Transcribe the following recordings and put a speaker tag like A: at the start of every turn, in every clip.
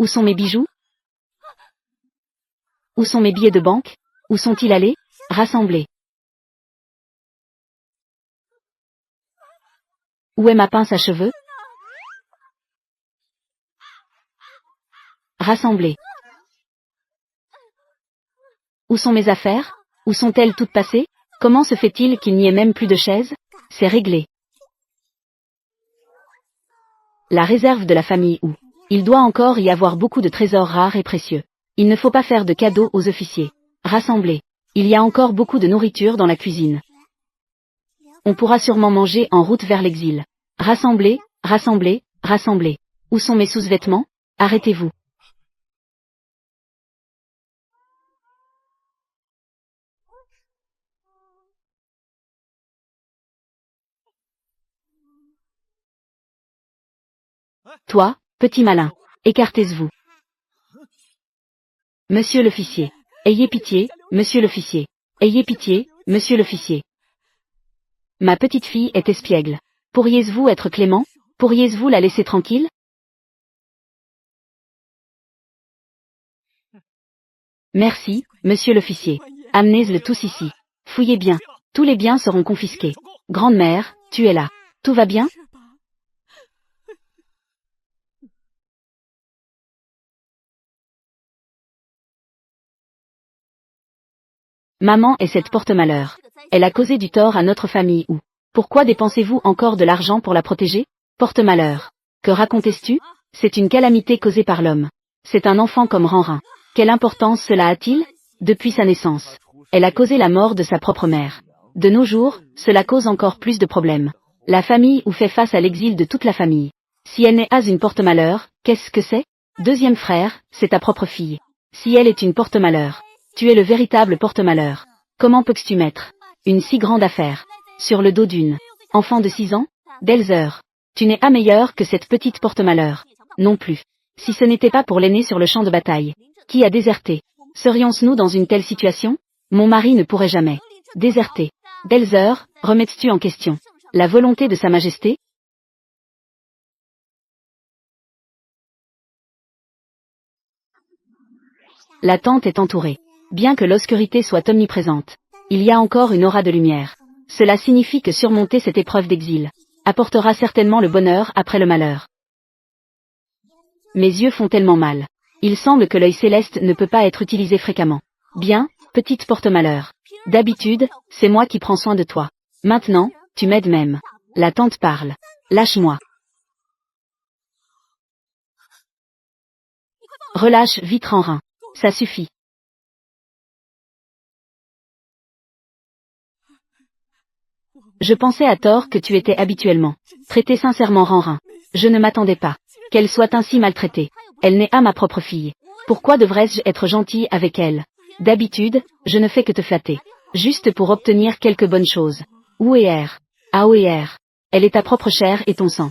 A: Où sont mes bijoux? Où sont mes billets de banque? Où sont-ils allés? Rassemblés. Où est ma pince à cheveux? Rassemblés. Où sont mes affaires? Où sont-elles toutes passées? Comment se fait-il qu'il n'y ait même plus de chaises? C'est réglé. La réserve de la famille où il doit encore y avoir beaucoup de trésors rares et précieux. Il ne faut pas faire de cadeaux aux officiers. Rassemblés. Il y a encore beaucoup de nourriture dans la cuisine. On pourra sûrement manger en route vers l'exil. Rassemblés, rassemblés, rassemblés. Où sont mes sous-vêtements? Arrêtez-vous. Toi, petit malin, écartez-vous. Monsieur l'officier. Ayez pitié, monsieur l'officier. Ayez pitié, monsieur l'officier. Ma petite fille est espiègle. Pourriez-vous être clément? Pourriez-vous la laisser tranquille? Merci, monsieur l'officier. Amenez-le tous ici. Fouillez bien. Tous les biens seront confisqués. Grande-mère, tu es là. Tout va bien? Maman est cette porte-malheur. Elle a causé du tort à notre famille ou. Pourquoi dépensez-vous encore de l'argent pour la protéger? Porte-malheur. Que racontes-tu? C'est une calamité causée par l'homme. C'est un enfant comme Ranrin. Quelle importance cela a-t-il? Depuis sa naissance. Elle a causé la mort de sa propre mère. De nos jours, cela cause encore plus de problèmes. La famille ou fait face à l'exil de toute la famille. Si elle n'est pas une porte-malheur, qu'est-ce que c'est? Deuxième frère, c'est ta propre fille. Si elle est une porte-malheur. Tu es le véritable porte-malheur. Comment peux-tu mettre une si grande affaire sur le dos d'une enfant de 6 ans? Delzer, tu n'es pas meilleur que cette petite porte-malheur. Non plus. Si ce n'était pas pour l'aîné sur le champ de bataille, qui a déserté, serions-nous dans une telle situation? Mon mari ne pourrait jamais déserter. Delzer, remets-tu en question la volonté de Sa Majesté? La tente est entourée. Bien que l'obscurité soit omniprésente, il y a encore une aura de lumière. Cela signifie que surmonter cette épreuve d'exil apportera certainement le bonheur après le malheur. Mes yeux font tellement mal. Il semble que l'œil céleste ne peut pas être utilisé fréquemment. Bien, petite porte-malheur. D'habitude, c'est moi qui prends soin de toi. Maintenant, tu m'aides même. La tante parle. Lâche-moi. Relâche vite Ranrin. Ça suffit. Je pensais à tort que tu étais habituellement traité sincèrement Ranrin. Je ne m'attendais pas qu'elle soit ainsi maltraitée. Elle n'est pas ma propre fille. Pourquoi devrais-je être gentil avec elle? D'habitude, je ne fais que te flatter. Juste pour obtenir quelques bonnes choses. Ouéer. Ah Ouéer. Elle est ta propre chair et ton sang.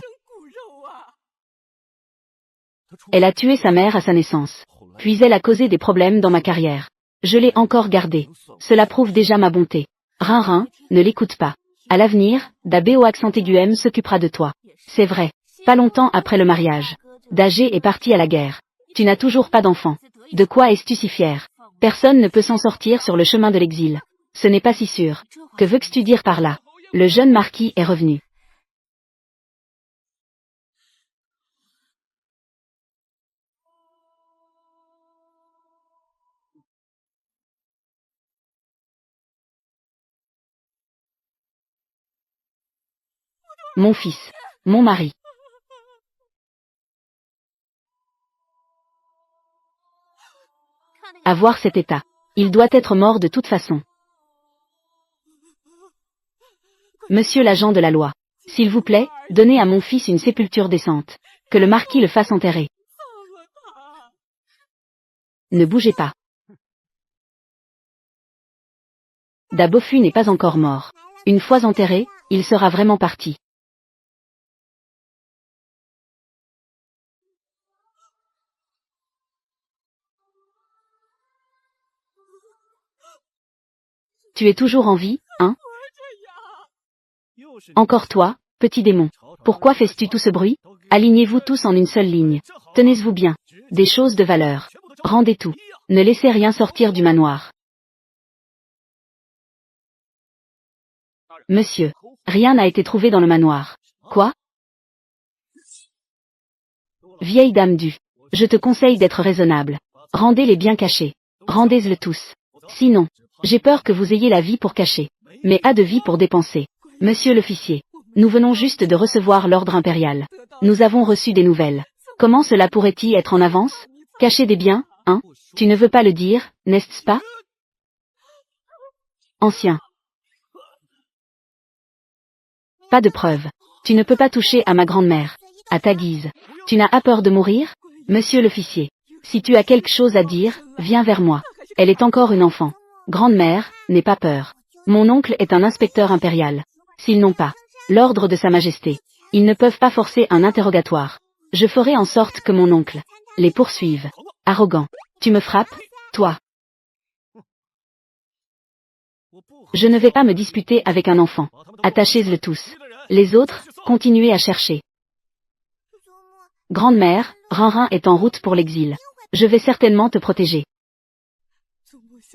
A: Elle a tué sa mère à sa naissance. Puis elle a causé des problèmes dans ma carrière. Je l'ai encore gardée. Cela prouve déjà ma bonté. Rinrin, ne l'écoute pas. À l'avenir, Dabé au accent aigu s'occupera de toi. C'est vrai. Pas longtemps après le mariage. Dagé est parti à la guerre. Tu n'as toujours pas d'enfant. De quoi es-tu si fier? Personne ne peut s'en sortir sur le chemin de l'exil. Ce n'est pas si sûr. Que veux-tu dire par là? Le jeune marquis est revenu. Mon fils. Mon mari. À voir cet état. Il doit être mort de toute façon. Monsieur l'agent de la loi. S'il vous plaît, donnez à mon fils une sépulture décente. Que le marquis le fasse enterrer. Ne bougez pas. Dabofu n'est pas encore mort. Une fois enterré, il sera vraiment parti. Tu es toujours en vie, hein? Encore toi, petit démon. Pourquoi fais-tu tout ce bruit? Alignez-vous tous en une seule ligne. Tenez-vous bien. Des choses de valeur. Rendez tout. Ne laissez rien sortir du manoir. Monsieur. Rien n'a été trouvé dans le manoir. Quoi? Vieille dame du. Je te conseille d'être raisonnable. Rendez-les bien cachés. Rendez-les tous. Sinon, j'ai peur que vous ayez la vie pour cacher. Mais à de vie pour dépenser. Monsieur l'officier. Nous venons juste de recevoir l'ordre impérial. Nous avons reçu des nouvelles. Comment cela pourrait-il être en avance? Cacher des biens, hein? Tu ne veux pas le dire, n'est-ce pas? Ancien. Pas de preuves. Tu ne peux pas toucher à ma grand-mère. À ta guise. Tu n'as pas peur de mourir? Monsieur l'officier. Si tu as quelque chose à dire, viens vers moi. Elle est encore une enfant. Grand-mère, n'aie pas peur. Mon oncle est un inspecteur impérial. S'ils n'ont pas l'ordre de Sa Majesté, ils ne peuvent pas forcer un interrogatoire. Je ferai en sorte que mon oncle les poursuive. Arrogant. Tu me frappes, toi. Je ne vais pas me disputer avec un enfant. Attachez-le tous. Les autres, continuez à chercher. Grand-mère, Rinrin est en route pour l'exil. Je vais certainement te protéger.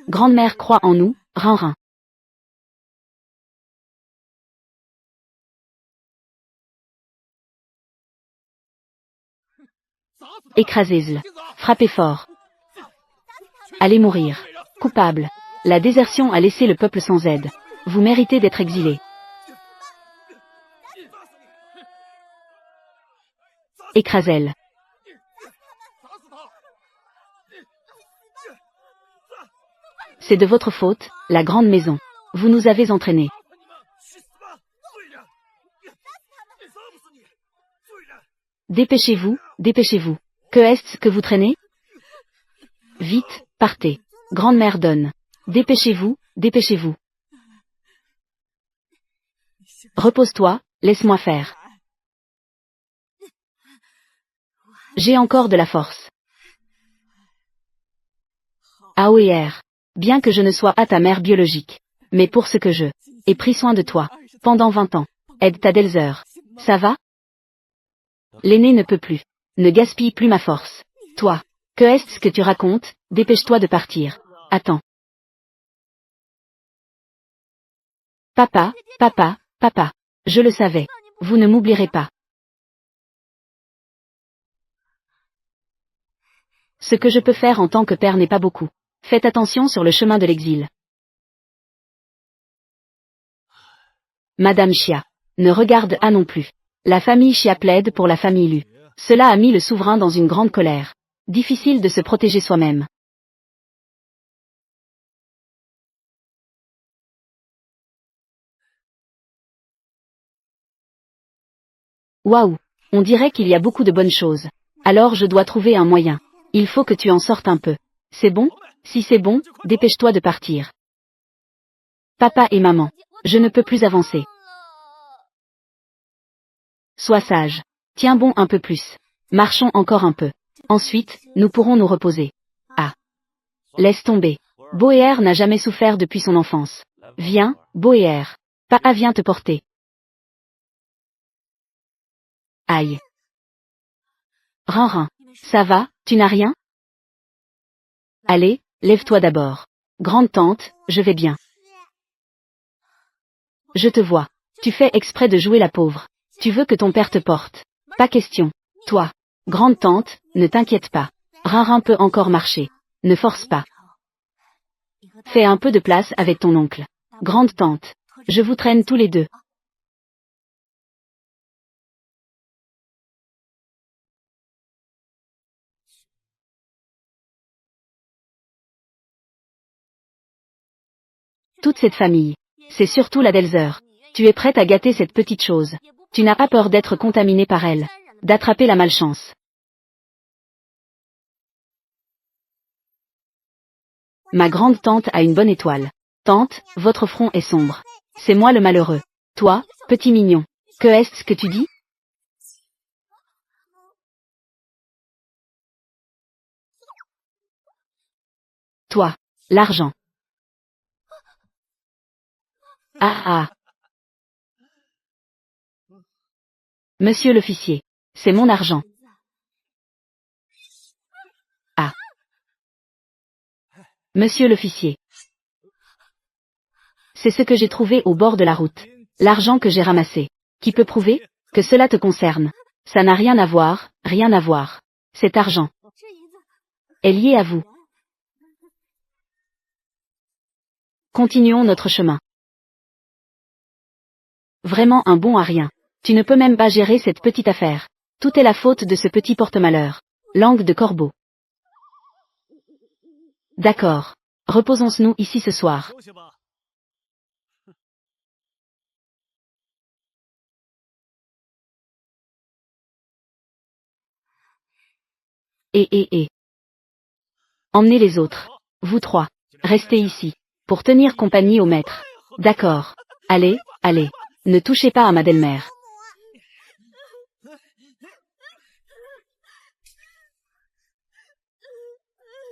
A: Grand-mère croit en nous, Rinrin. Écrasez-le. Frappez fort. Allez mourir. Coupable. La désertion a laissé le peuple sans aide. Vous méritez d'être exilé. Écrasez-le. C'est de votre faute, la grande maison. Vous nous avez entraînés. Dépêchez-vous, dépêchez-vous. Que est-ce que vous traînez? Vite, partez. Grand-mère donne. Dépêchez-vous, dépêchez-vous. Repose-toi, laisse-moi faire. J'ai encore de la force. Aoer. Bien que je ne sois pas ta mère biologique. Mais pour ce que je ai pris soin de toi. Pendant 20 ans. Aide ta Delzer. Ça va? L'aîné ne peut plus. Ne gaspille plus ma force. Toi. Que est-ce que tu racontes? Dépêche-toi de partir. Attends. Papa, papa, papa. Je le savais. Vous ne m'oublierez pas. Ce que je peux faire en tant que père n'est pas beaucoup. Faites attention sur le chemin de l'exil. Madame Chia. Ne regarde pas non plus. La famille Chia plaide pour la famille Lu. Cela a mis le souverain dans une grande colère. Difficile de se protéger soi-même. Waouh. On dirait qu'il y a beaucoup de bonnes choses. Alors je dois trouver un moyen. Il faut que tu en sortes un peu. C'est bon? Si c'est bon, dépêche-toi de partir. Papa et maman. Je ne peux plus avancer. Sois sage. Tiens bon un peu plus. Marchons encore un peu. Ensuite, nous pourrons nous reposer. Ah. Laisse tomber. Boéer n'a jamais souffert depuis son enfance. Viens, Boéer. Papa vient te porter. Aïe. Rinrin. Ça va, tu n'as rien? Allez, lève-toi d'abord. Grande tante, je vais bien. Je te vois. Tu fais exprès de jouer la pauvre. Tu veux que ton père te porte. Pas question. Toi. Grande tante, ne t'inquiète pas. Rinrin peut encore marcher. Ne force pas. Fais un peu de place avec ton oncle. Grande tante. Je vous traîne tous les deux. Toute cette famille. C'est surtout la Delzer. Tu es prête à gâter cette petite chose. Tu n'as pas peur d'être contaminé par elle. D'attraper la malchance. Ma grande tante a une bonne étoile. Tante, votre front est sombre. C'est moi le malheureux. Toi, petit mignon. Que est-ce que tu dis? Toi. L'argent. Ah ah. Monsieur l'officier. C'est mon argent. Monsieur l'officier. C'est ce que j'ai trouvé au bord de la route. L'argent que j'ai ramassé. Qui peut prouver que cela te concerne? Ça n'a rien à voir, rien à voir. Cet argent est lié à vous. Continuons notre chemin. Vraiment un bon à rien. Tu ne peux même pas gérer cette petite affaire. Tout est la faute de ce petit porte-malheur. Langue de corbeau. D'accord. Reposons-nous ici ce soir. Et. Emmenez les autres. Vous trois. Restez ici. Pour tenir compagnie au maître. D'accord. Allez, allez. Ne touchez pas à ma belle-mère.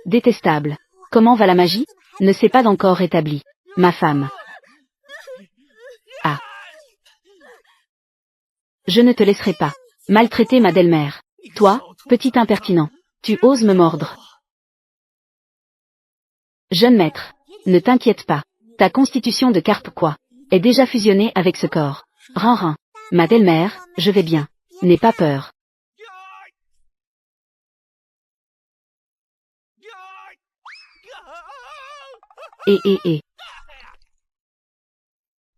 A: Détestable. Comment va la magie? Ne s'est pas encore rétablie. Ma femme. Ah. Je ne te laisserai pas maltraiter ma belle-mère. Toi, petit impertinent. Tu oses me mordre. Jeune maître. Ne t'inquiète pas. Ta constitution de carpe quoi est déjà fusionnée avec ce corps. Rin. Ma belle-mère, je vais bien. N'aie pas peur. Et.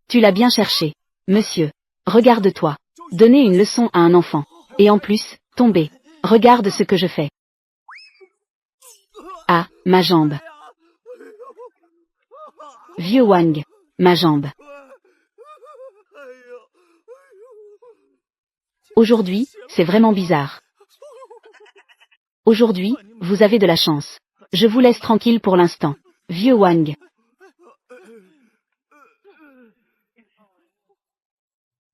A: Tu l'as bien cherché. Monsieur. Regarde-toi. Donner une leçon à un enfant. Et en plus, tomber. Regarde ce que je fais. Ah, ma jambe. Vieux Wang. Ma jambe. Aujourd'hui, c'est vraiment bizarre. Aujourd'hui, vous avez de la chance. Je vous laisse tranquille pour l'instant. Vieux Wang.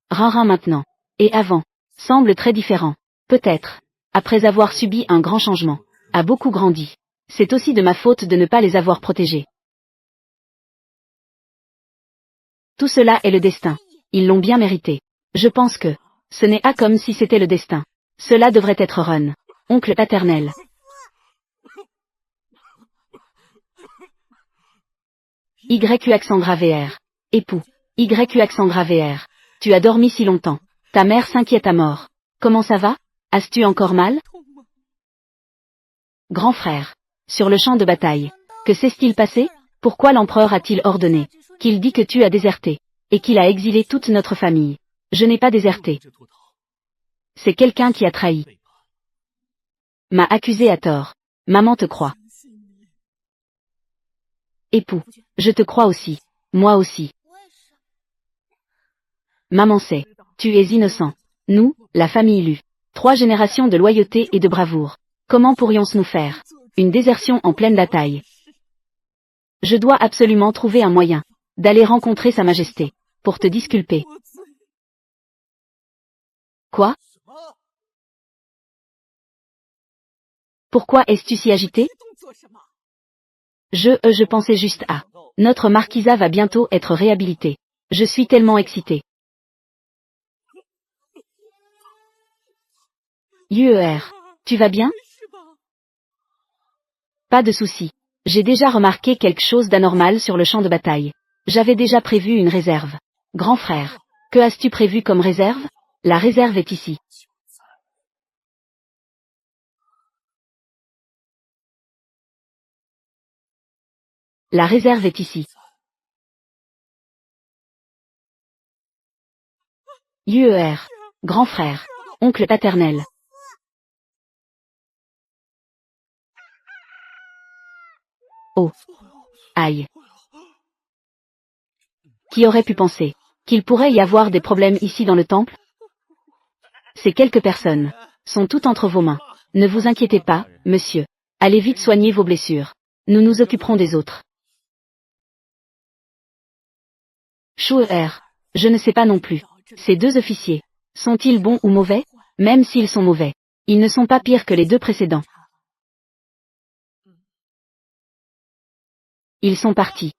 A: Rin maintenant. Et avant. Semble très différent. Peut-être. Après avoir subi un grand changement. A beaucoup grandi. C'est aussi de ma faute de ne pas les avoir protégés. Tout cela est le destin. Ils l'ont bien mérité. Je pense que ce n'est pas comme si c'était le destin. Cela devrait être Run. Oncle paternel. YU accent gravé R. Époux. YU accent gravé R. Tu as dormi si longtemps. Ta mère s'inquiète à mort. Comment ça va? As-tu encore mal? Grand frère. Sur le champ de bataille. Que s'est-il passé? Pourquoi l'empereur a-t-il ordonné qu'il dit que tu as déserté et qu'il a exilé toute notre famille? Je n'ai pas déserté. C'est quelqu'un qui a trahi. M'a accusé à tort. Maman te croit. Époux. Je te crois aussi. Moi aussi. Maman sait. Tu es innocent. Nous, la famille Lu. 3 générations de loyauté et de bravoure. Comment pourrions-nous faire une désertion en pleine bataille? Je dois absolument trouver un moyen d'aller rencontrer Sa Majesté pour te disculper. Quoi? Pourquoi es-tu si agité? Je pensais juste à. Notre marquisa va bientôt être réhabilitée. Je suis tellement excitée. UER. Tu vas bien? Pas de souci. J'ai déjà remarqué quelque chose d'anormal sur le champ de bataille. J'avais déjà prévu une réserve. Grand frère. Que as-tu prévu comme réserve? La réserve est ici. La réserve est ici. UER. Grand frère. Oncle paternel. Oh. Aïe. Qui aurait pu penser qu'il pourrait y avoir des problèmes ici dans le temple? Ces quelques personnes sont toutes entre vos mains. Ne vous inquiétez pas, monsieur. Allez vite soigner vos blessures. Nous nous occuperons des autres. Chouer. Je ne sais pas non plus. Ces 2 officiers. Sont-ils bons ou mauvais? Même s'ils sont mauvais. Ils ne sont pas pires que les 2 précédents. Ils sont partis.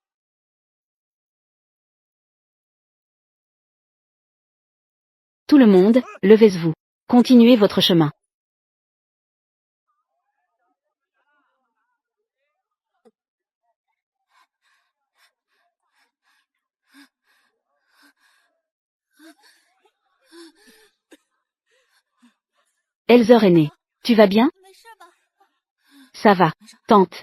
A: Tout le monde, levez-vous. Continuez votre chemin. Elzer aîné. Tu vas bien? Ça va, tante.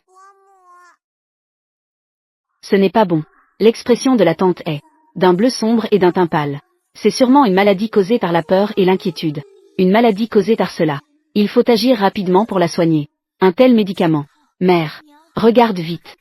A: Ce n'est pas bon. L'expression de la tante est d'un bleu sombre et d'un teint pâle. C'est sûrement une maladie causée par la peur et l'inquiétude. Une maladie causée par cela. Il faut agir rapidement pour la soigner. Un tel médicament. Mère. Regarde vite.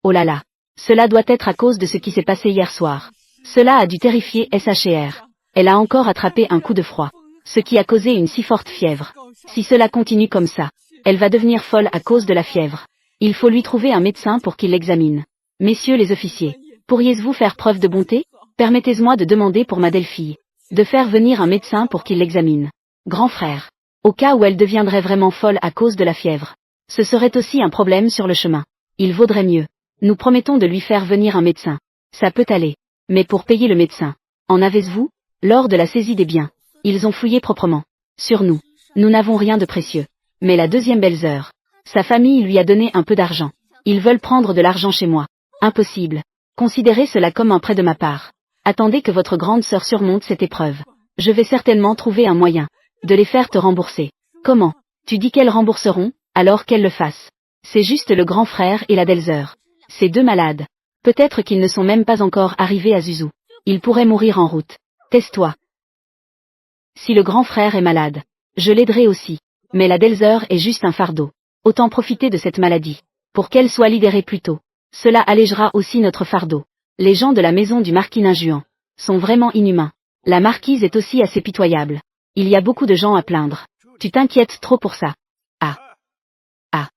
A: Oh là là. Cela doit être à cause de ce qui s'est passé hier soir. Cela a dû terrifier SHR. Elle a encore attrapé un coup de froid. Ce qui a causé une si forte fièvre. Si cela continue comme ça, elle va devenir folle à cause de la fièvre. Il faut lui trouver un médecin pour qu'il l'examine. Messieurs les officiers, pourriez-vous faire preuve de bonté? Permettez-moi de demander pour ma belle-fille de faire venir un médecin pour qu'il l'examine. Grand frère, au cas où elle deviendrait vraiment folle à cause de la fièvre, ce serait aussi un problème sur le chemin. Il vaudrait mieux. Nous promettons de lui faire venir un médecin. Ça peut aller. Mais pour payer le médecin, en avez-vous? Lors de la saisie des biens, ils ont fouillé proprement. Sur nous, nous n'avons rien de précieux. Mais la deuxième belle-sœur, sa famille lui a donné un peu d'argent. Ils veulent prendre de l'argent chez moi. Impossible. Considérez cela comme un prêt de ma part. Attendez que votre grande sœur surmonte cette épreuve. Je vais certainement trouver un moyen de les faire te rembourser. Comment? Tu dis qu'elles rembourseront, alors qu'elles le fassent. C'est juste le grand frère et la Delzer. Ces deux malades. Peut-être qu'ils ne sont même pas encore arrivés à Zuzu. Ils pourraient mourir en route. Tais-toi. Si le grand frère est malade, je l'aiderai aussi. Mais la Delzer est juste un fardeau. Autant profiter de cette maladie. Pour qu'elle soit libérée plus tôt. Cela allégera aussi notre fardeau. Les gens de la maison du marquis Ninjuan sont vraiment inhumains. La marquise est aussi assez pitoyable. Il y a beaucoup de gens à plaindre. Tu t'inquiètes trop pour ça. Ah. Ah.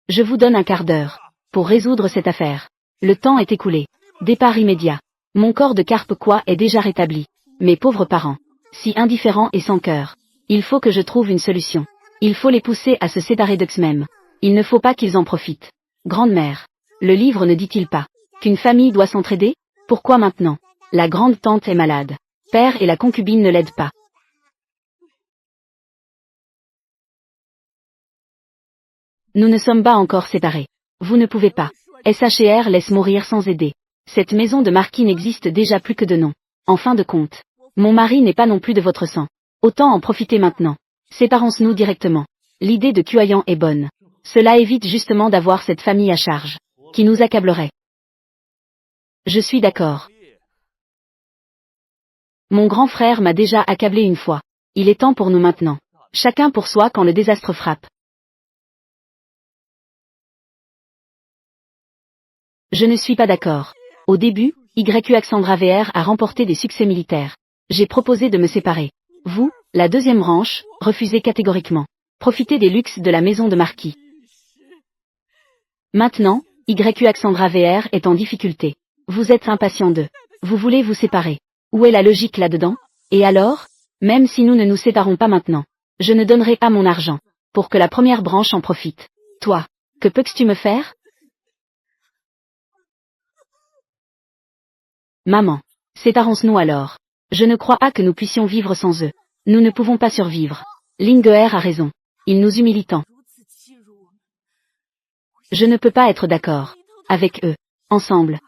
A: Je vous donne un quart d'heure pour résoudre cette affaire. Le temps est écoulé. Départ immédiat. Mon corps de carpe quoi est déjà rétabli. Mes pauvres parents, si indifférents et sans cœur. Il faut que je trouve une solution. Il faut les pousser à se séparer d'eux-mêmes. Il ne faut pas qu'ils en profitent. Grande-mère, le livre ne dit-il pas qu'une famille doit s'entraider? Pourquoi maintenant? La grande tante est malade. Père et la concubine ne l'aident pas. Nous ne sommes pas encore séparés. Vous ne pouvez pas. SHR laisse mourir sans aider. Cette maison de marquis n'existe déjà plus que de nom. En fin de compte, mon mari n'est pas non plus de votre sang. Autant en profiter maintenant. Séparons-nous directement. L'idée de Kuayan est bonne. Cela évite justement d'avoir cette famille à charge, qui nous accablerait. Je suis d'accord. Mon grand frère m'a déjà accablé une fois. Il est temps pour nous maintenant. Chacun pour soi quand le désastre frappe. Je ne suis pas d'accord. Au début, YQ Alexandra VR a remporté des succès militaires. J'ai proposé de me séparer. Vous, la deuxième branche, refusez catégoriquement. Profitez des luxes de la maison de marquis. Maintenant, YQ Alexandra VR est en difficulté. Vous êtes impatient d'eux. Vous voulez vous séparer. Où est la logique là-dedans? Et alors? Même si nous ne nous séparons pas maintenant, je ne donnerai pas mon argent pour que la première branche en profite. Toi, que peux-tu me faire? Maman, séparons-nous alors. Je ne crois pas que nous puissions vivre sans eux. Nous ne pouvons pas survivre. Lingeer a raison. Ils nous humilient tant. Je ne peux pas être d'accord avec eux. Ensemble.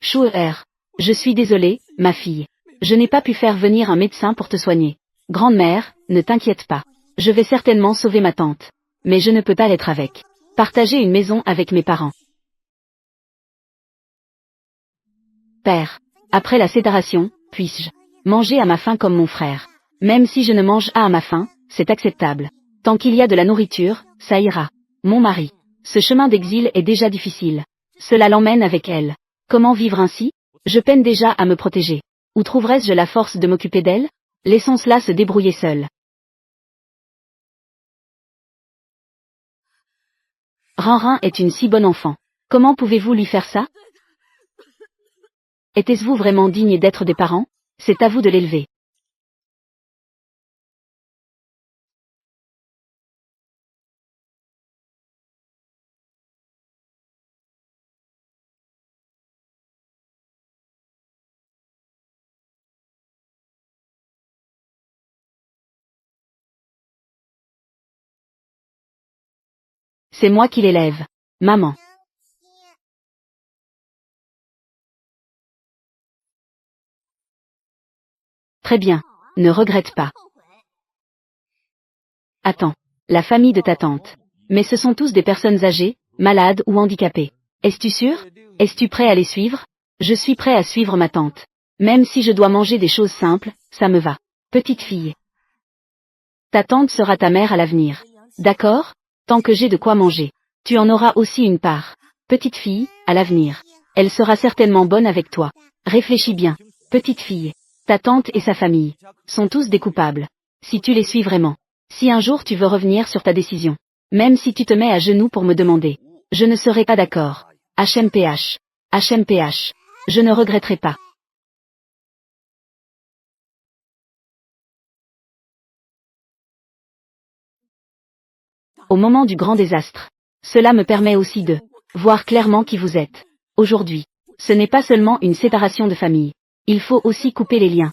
A: Shuer, je suis désolée, ma fille. Je n'ai pas pu faire venir un médecin pour te soigner. Grande-mère, ne t'inquiète pas. Je vais certainement sauver ma tante. Mais je ne peux pas l'être avec. Partager une maison avec mes parents. Père, après la séparation, puisse-je manger à ma faim comme mon frère? Même si je ne mange pas à ma faim, c'est acceptable. Tant qu'il y a de la nourriture, ça ira. Mon mari, ce chemin d'exil est déjà difficile. Cela l'emmène avec elle. Comment vivre ainsi? Je peine déjà à me protéger. Où trouverais-je la force de m'occuper d'elle? Laissons cela se débrouiller seul. Rinrin est une si bonne enfant. Comment pouvez-vous lui faire ça? Était-vous vraiment digne d'être des parents? C'est à vous de l'élever. C'est moi qui l'élève. Maman. Très bien. Ne regrette pas. Attends. La famille de ta tante. Mais ce sont tous des personnes âgées, malades ou handicapées. Es-tu sûr? Es-tu prêt à les suivre? Je suis prêt à suivre ma tante. Même si je dois manger des choses simples, ça me va. Petite fille. Ta tante sera ta mère à l'avenir. D'accord? Tant que j'ai de quoi manger. Tu en auras aussi une part. Petite fille, à l'avenir. Elle sera certainement bonne avec toi. Réfléchis bien. Petite fille. Ta tante et sa famille sont tous des coupables. Si tu les suis vraiment. Si un jour tu veux revenir sur ta décision. Même si tu te mets à genoux pour me demander. Je ne serai pas d'accord. HMPH. HMPH. Je ne regretterai pas. Au moment du grand désastre. Cela me permet aussi de voir clairement qui vous êtes. Aujourd'hui. Ce n'est pas seulement une séparation de famille. Il faut aussi couper les liens.